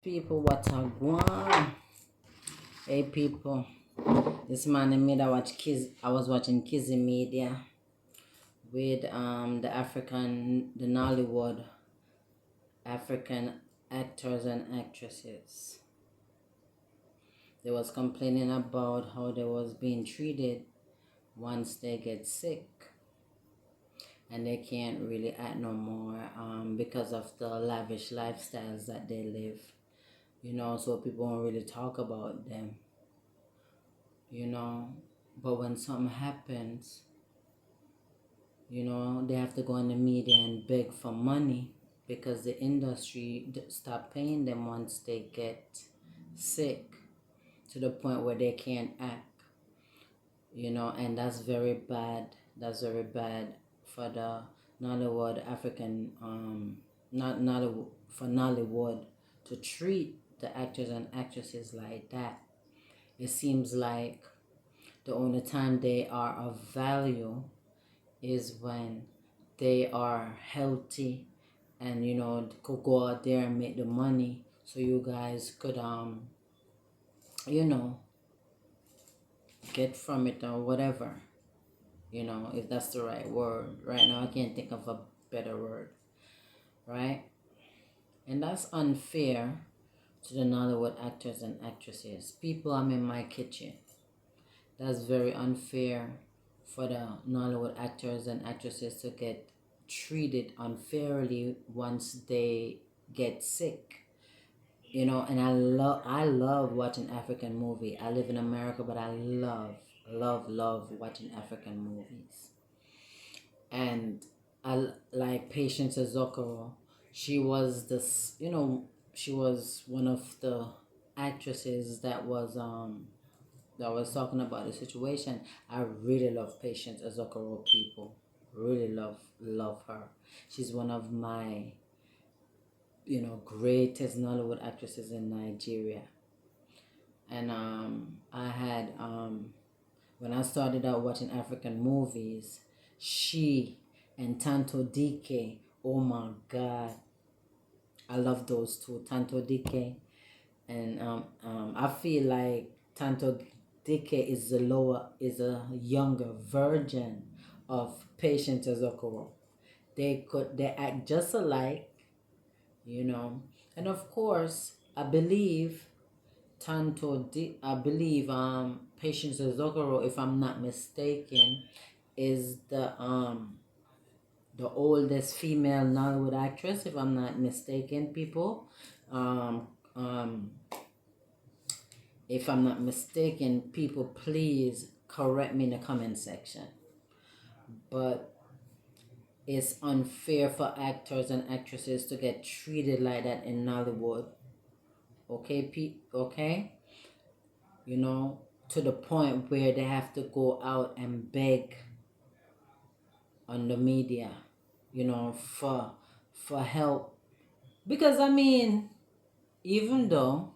People, what a one. Hey people, this morning made I was watching Kizzy Media with the Nollywood African actors and actresses. They was complaining about how they was being treated once they get sick, and they can't really act no more because of the lavish lifestyles that they live. So people don't really talk about them, you know. But when something happens, they have to go in the media and beg for money because the industry stop paying them once they get sick to the point where they can't act, and that's very bad. That's very bad for the Nollywood African, not Nollywood, for Nollywood to treat the actors and actresses like that. It seems like the only time they are of value is when they are healthy and could go out there and make the money so you guys could you know get from it or whatever, if that's the right word. Right now I can't think of a better word, right? And that's unfair to the Nollywood actors and actresses. People, I'm in my kitchen. That's very unfair for the Nollywood actors and actresses to get treated unfairly once they get sick. And I love watching African movie. I live in America, but I love watching African movies. And I like Patience Ezokoro. She was this, she was one of the actresses that was talking about the situation. I really love Patience Ezokoro, people. Really love her. She's one of my greatest Nollywood actresses in Nigeria. And I had when I started out watching African movies, she and Tanto DK, oh my God, I love those two, Tanto DK. And I feel like Tanto DK is a younger version of Patience Ezokoro. They act just alike, you know. And of course, I believe Patience Ezokoro, if I'm not mistaken, is the oldest female Nollywood actress, if I'm not mistaken, people. Um, um, if I'm not mistaken, people, please correct me in the comment section. But it's unfair for actors and actresses to get treated like that in Nollywood. Okay, okay? To the point where they have to go out and beg on the media, for help. Because I mean, even though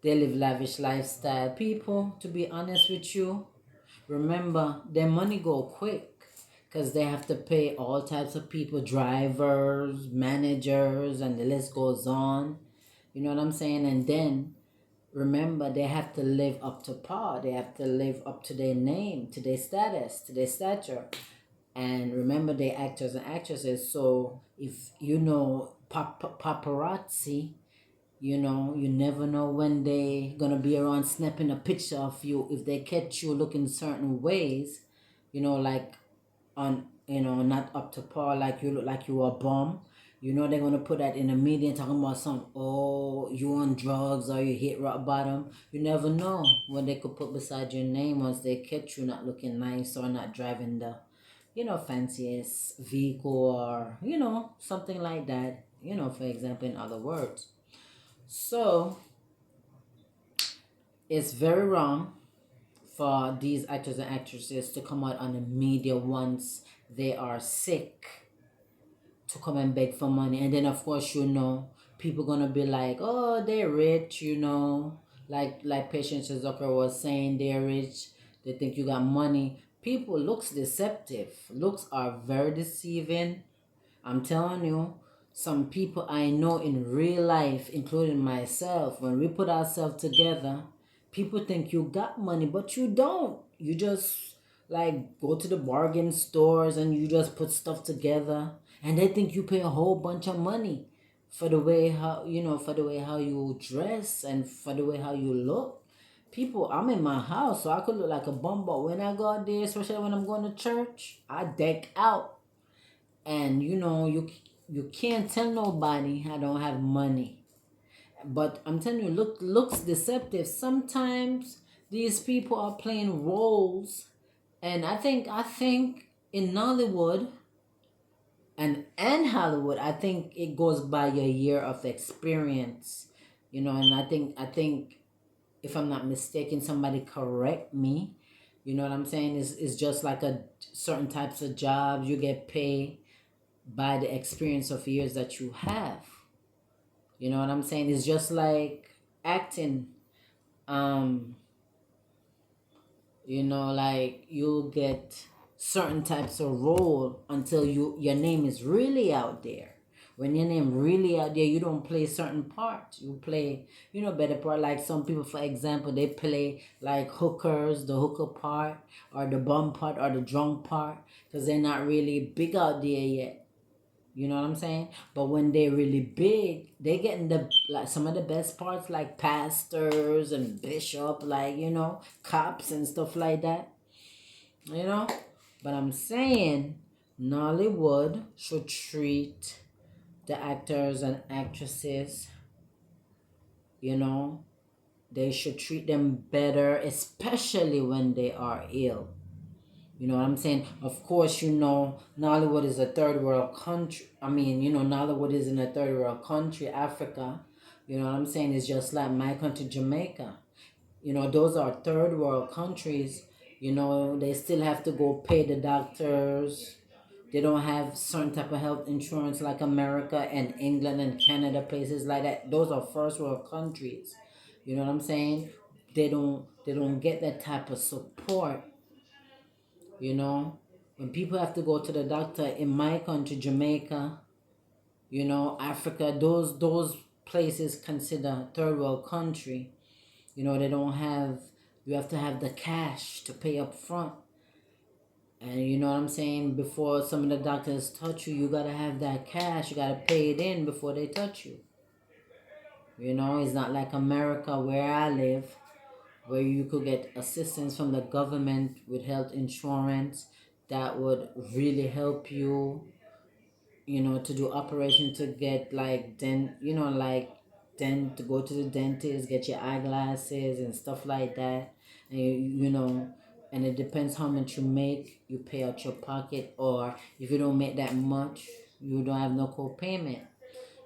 they live lavish lifestyle, people, to be honest with you, remember their money go quick because they have to pay all types of people, drivers, managers, and the list goes on. You know what I'm saying? And then remember, they have to live up to par. They have to live up to their name, to their status, to their stature. And remember, they're actors and actresses. So if paparazzi, you never know when they gonna be around snapping a picture of you. If they catch you looking certain ways, like on not up to par, like you look like you a bum. They're gonna put that in the media and talking about some, oh, you on drugs or you hit rock bottom. You never know what they could put beside your name once they catch you not looking nice or not driving the fanciest vehicle, or something like that, for example, in other words. So it's very wrong for these actors and actresses to come out on the media once they are sick, to come and beg for money. And then of course, people gonna be like, oh, they're rich, like Patience Zucker was saying, they're rich, they think you got money. People, looks deceptive. Looks are very deceiving. I'm telling you, Some people I know in real life, including myself, when we put ourselves together, people think you got money, but you don't. You just like go to the bargain stores and you just put stuff together, and they think you pay a whole bunch of money for the way how for the way how you dress and for the way how you look. People, I'm in my house, so I could look like a bum, but when I go out there, especially when I'm going to church, I deck out. And you can't tell nobody I don't have money. But I'm telling you, looks deceptive. Sometimes these people are playing roles, and I think in Nollywood and Hollywood, I think it goes by your year of experience. And I think if I'm not mistaken, somebody correct me. You know what I'm saying? Is just like a certain types of jobs you get paid by the experience of years that you have. You know what I'm saying? It's just like acting. Um, like you'll get certain types of role until your name is really out there. When your name really out there, you don't play certain parts. You play, better part. Like some people, for example, they play like hookers, the hooker part, or the bum part, or the drunk part, because they're not really big out there yet. You know what I'm saying? But when they're really big, they get in the like some of the best parts, like pastors and bishop, like cops and stuff like that. You know. But I'm saying Nollywood should treat the actors and actresses. You know, they should treat them better, especially when they are ill. You know what I'm saying? Of course, Nollywood is a third world country. I mean, Nollywood is in a third world country, Africa. You know what I'm saying? It's just like my country, Jamaica. Those are third world countries. They still have to go pay the doctors. They don't have certain type of health insurance like America and England and Canada, places like that. Those are first world countries. You know what I'm saying? They don't get that type of support. When people have to go to the doctor in my country, Jamaica, Africa, those places consider third world country. They don't have, you have to have the cash to pay up front. And you know what I'm saying? Before some of the doctors touch you, you gotta have that cash. You gotta pay it in before they touch you. It's not like America where I live, where you could get assistance from the government with health insurance that would really help you, to do operation to get like to go to the dentist, get your eyeglasses and stuff like that. And and it depends how much you make, you pay out your pocket, or if you don't make that much, you don't have no co-payment.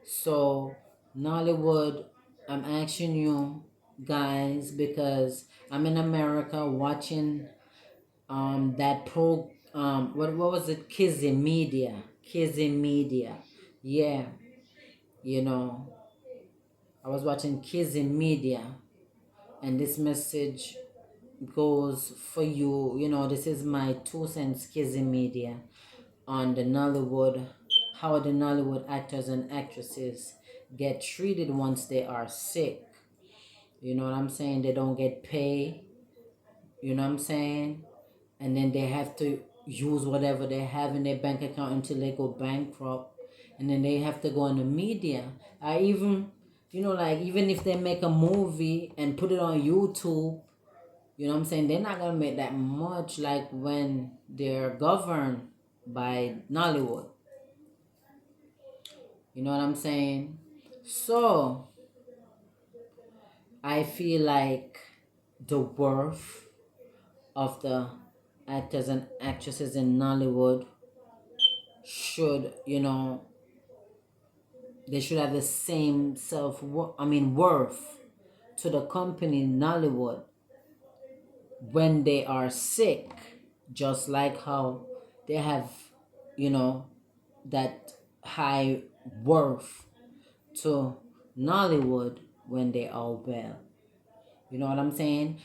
So Nollywood, I'm asking you guys because I'm in America watching that what was it, Kizzy Media. Yeah, you know I was watching Kizzy Media, and this message goes for you. This is my 2 cents. Kizzy Media on the Nollywood, how the Nollywood actors and actresses get treated once they are sick. You know what I'm saying? They don't get paid. You know what I'm saying? And then they have to use whatever they have in their bank account until they go bankrupt. And then they have to go on the media. I even, like even if they make a movie and put it on YouTube, you know what I'm saying? They're not going to make that much like when they're governed by Nollywood. You know what I'm saying? So, I feel like the worth of the actors and actresses in Nollywood should, they should have the same worth to the company Nollywood when they are sick, just like how they have, you know, that high worth to Nollywood when they are well. You know what I'm saying?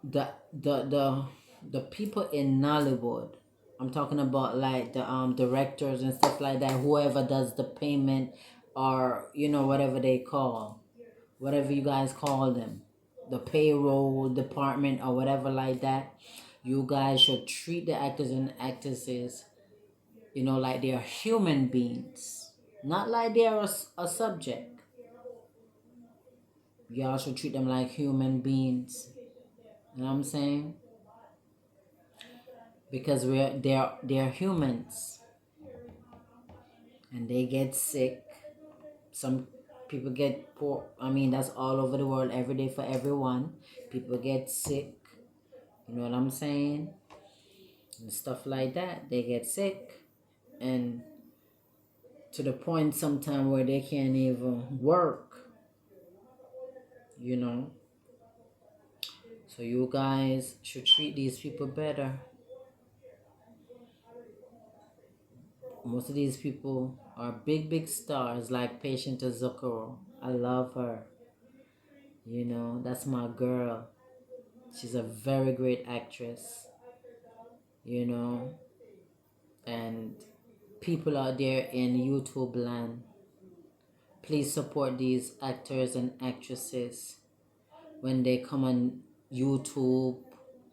The the the the people in Nollywood, I'm talking about like the directors and stuff like that. Whoever does the payment, or whatever they call, whatever you guys call them, the payroll department or whatever like that. You guys should treat the actors and actresses, like they are human beings, not like they are a subject. Y'all should treat them like human beings. You know what I'm saying? Because they're humans and they get sick. Some people get poor. I mean, that's all over the world, every day for everyone. People get sick. You know what I'm saying? And stuff like that. They get sick, and to the point sometimes where they can't even work. You know. So you guys should treat these people better. Most of these people are big, big stars like Patient Azokoro. I love her. That's my girl. She's a very great actress. You know, and people out there in YouTube land, please support these actors and actresses when they come on YouTube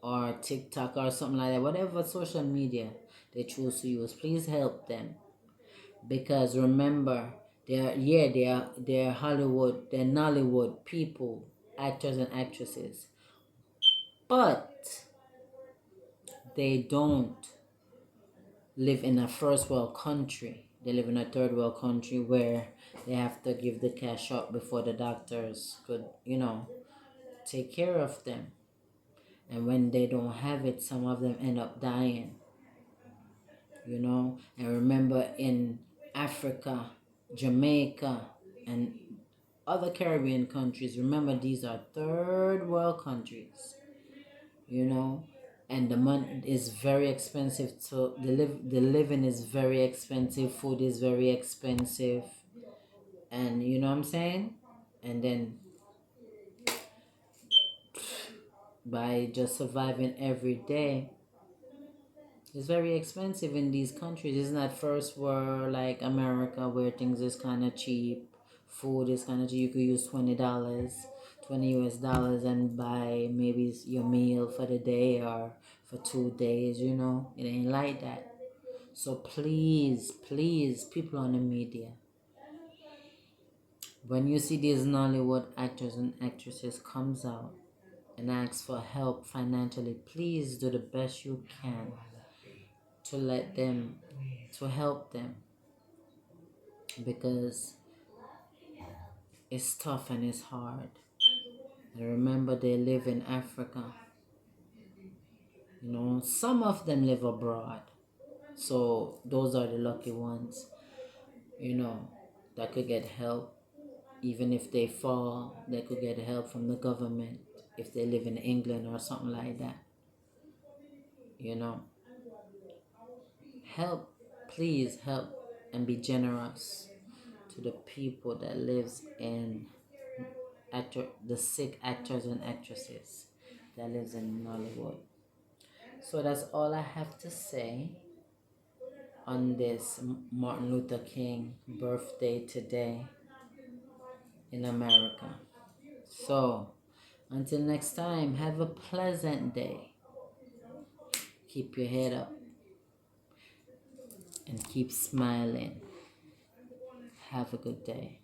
or TikTok or something like that, whatever social media they choose to use. Please help them, because remember, they're Hollywood, they're Nollywood people, actors and actresses, but they don't live in a first world country. They live in a third world country where they have to give the cash up before the doctors could, take care of them. And when they don't have it, some of them end up dying. And remember, in Africa, Jamaica, and other Caribbean countries, remember, these are third world countries. And the money is very expensive, so the living is very expensive, food is very expensive, and you know what I'm saying. And then by just surviving every day, it's very expensive in these countries. It's not first world like America, where things is kind of cheap, food is kind of cheap. You could use $20, $20 and buy maybe your meal for the day or for 2 days. It ain't like that. So please, please, people on the media, when you see these Nollywood actors and actresses comes out and asks for help financially, please do the best you can to let them, to help them, because it's tough and it's hard. And remember, they live in Africa. Some of them live abroad. So those are the lucky ones, that could get help. Even if they fall, they could get help from the government if they live in England or something like that. Help, please help, and be generous to the people that lives in the sick actors and actresses that lives in Nollywood. So that's all I have to say on this Martin Luther King birthday today in America. So until next time, have a pleasant day. Keep your head up and keep smiling. Have a good day.